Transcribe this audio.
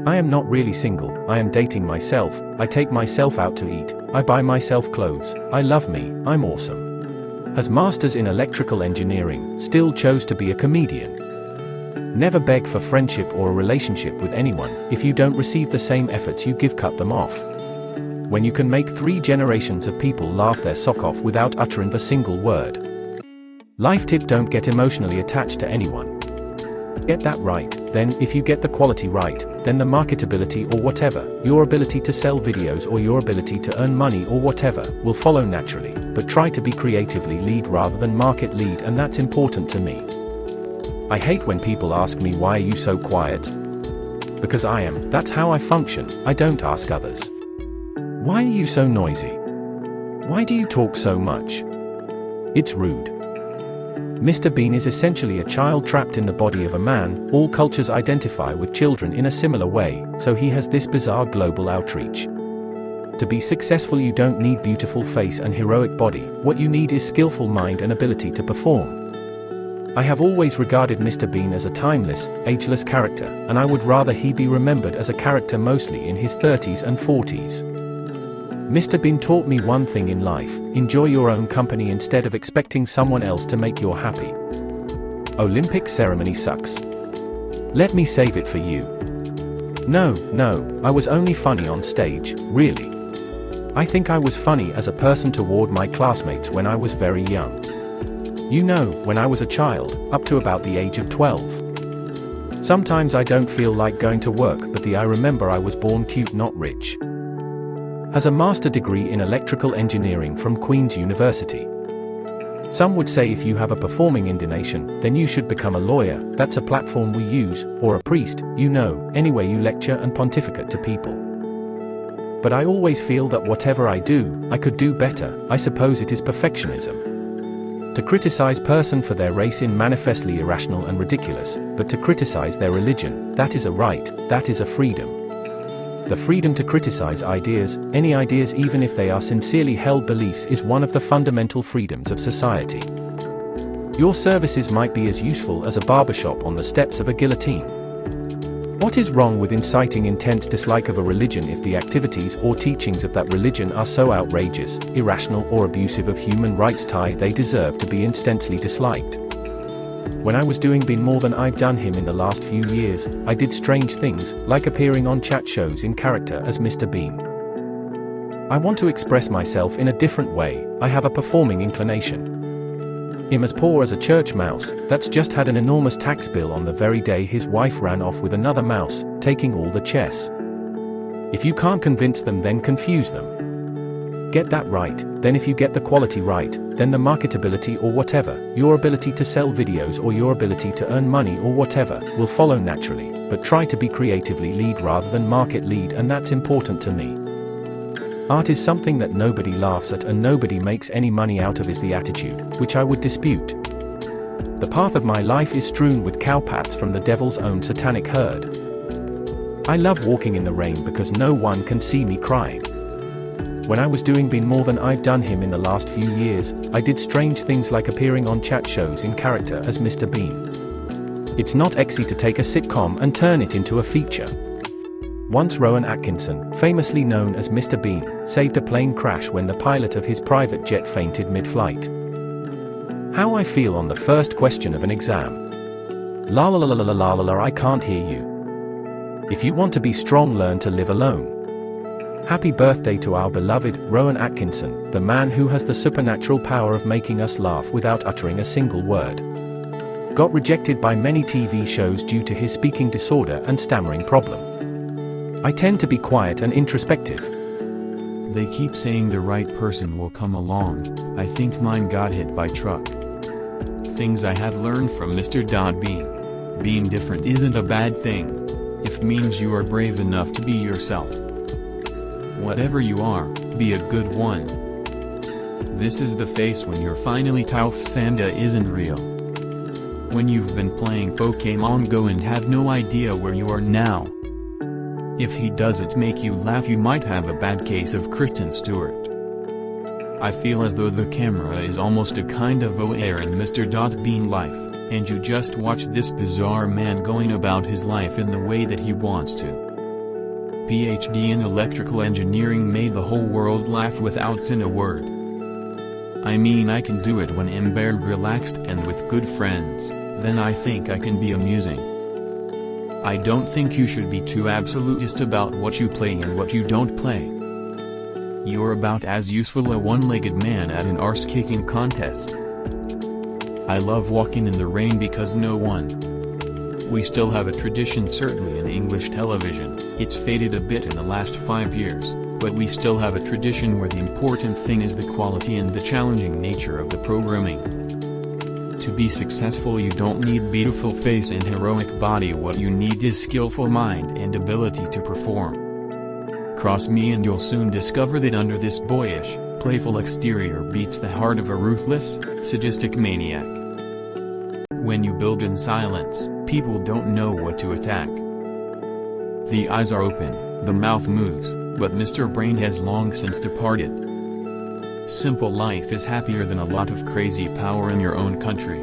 I am not really single, I am dating myself, I take myself out to eat, I buy myself clothes, I love me, I'm awesome. Has masters in electrical engineering, still chose to be a comedian. Never beg for friendship or a relationship with anyone. If you don't receive the same efforts you give, cut them off. When you can make 3 generations of people laugh their sock off without uttering a single word. Life tip: don't get emotionally attached to anyone. Get that right, then if you get the quality right, then the marketability or whatever, your ability to sell videos or your ability to earn money or whatever, will follow naturally, but try to be creatively lead rather than market lead, and that's important to me. I hate when people ask me, why are you so quiet? Because I am, that's how I function, I don't ask others. Why are you so noisy? Why do you talk so much? It's rude. Mr. Bean is essentially a child trapped in the body of a man. All cultures identify with children in a similar way, so he has this bizarre global outreach. To be successful, you don't need beautiful face and heroic body, what you need is skillful mind and ability to perform. I have always regarded Mr. Bean as a timeless, ageless character, and I would rather he be remembered as a character mostly in his 30s and 40s. Mr. Bean taught me one thing in life: enjoy your own company instead of expecting someone else to make you happy. Olympic ceremony sucks. Let me save it for you. No, I was only funny on stage, really. I think I was funny as a person toward my classmates when I was very young. You know, when I was a child, up to about the age of 12. Sometimes I don't feel like going to work, but I remember I was born cute, not rich. Has a master degree in electrical engineering from Queen's University. Some would say if you have a performing inclination, then you should become a lawyer, that's a platform we use, or a priest, you know, anyway you lecture and pontificate to people. But I always feel that whatever I do, I could do better. I suppose it is perfectionism. To criticize person for their race is manifestly irrational and ridiculous, but to criticize their religion, that is a right, that is a freedom. The freedom to criticize ideas, any ideas even if they are sincerely held beliefs, is one of the fundamental freedoms of society. Your services might be as useful as a barbershop on the steps of a guillotine. What is wrong with inciting intense dislike of a religion if the activities or teachings of that religion are so outrageous, irrational or abusive of human rights they deserve to be instantly disliked? When I was doing more than I've done him in the last few years, I did strange things, like appearing on chat shows in character as Mr. Bean. I want to express myself in a different way. I have a performing inclination. I'm as poor as a church mouse, that's just had an enormous tax bill on the very day his wife ran off with another mouse, taking all the chess. If you can't convince them, then confuse them. Get that right, then if you get the quality right, then the marketability or whatever, your ability to sell videos or your ability to earn money or whatever, will follow naturally, but try to be creatively lead rather than market lead, and that's important to me. Art is something that nobody laughs at and nobody makes any money out of, is the attitude, which I would dispute. The path of my life is strewn with cowpats from the devil's own satanic herd. I love walking in the rain because no one can see me crying. When I was doing more than I've done him in the last few years, I did strange things like appearing on chat shows in character as Mr. Bean. It's not easy to take a sitcom and turn it into a feature. Once Rowan Atkinson, famously known as Mr. Bean, saved a plane crash when the pilot of his private jet fainted mid-flight. How I feel on the first question of an exam. La la la la la la la la, I can't hear you. If you want to be strong, learn to live alone. Happy birthday to our beloved Rowan Atkinson, the man who has the supernatural power of making us laugh without uttering a single word. Got rejected by many TV shows due to his speaking disorder and stammering problem. I tend to be quiet and introspective. They keep saying the right person will come along. I think mine got hit by truck. Things I have learned from mr.bean. Being different isn't a bad thing. If means you are brave enough to be yourself. Whatever you are, be a good one. This is the face when you're finally tough. Sanda isn't real. When you've been playing Pokemon Go and have no idea where you are now. If he doesn't make you laugh, you might have a bad case of Kristen Stewart. I feel as though the camera is almost a kind of voyeur in mr.bean life, and you just watch this bizarre man going about his life in the way that he wants to. PhD in electrical engineering made the whole world laugh without saying a word. I mean, I can do it when I'm very relaxed and with good friends, then I think I can be amusing. I don't think you should be too absolutist about what you play and what you don't play. You're about as useful a one-legged man at an arse-kicking contest. I love walking in the rain because we still have a tradition, certainly in English television. It's faded a bit in the last 5 years, but we still have a tradition where the important thing is the quality and the challenging nature of the programming. To be successful, you don't need beautiful face and heroic body. What you need is skillful mind and ability to perform. Cross me and you'll soon discover that under this boyish, playful exterior beats the heart of a ruthless, sadistic maniac. When you build in silence, people don't know what to attack. The eyes are open, the mouth moves, but Mr. Brain has long since departed. Simple life is happier than a lot of crazy power in your own country.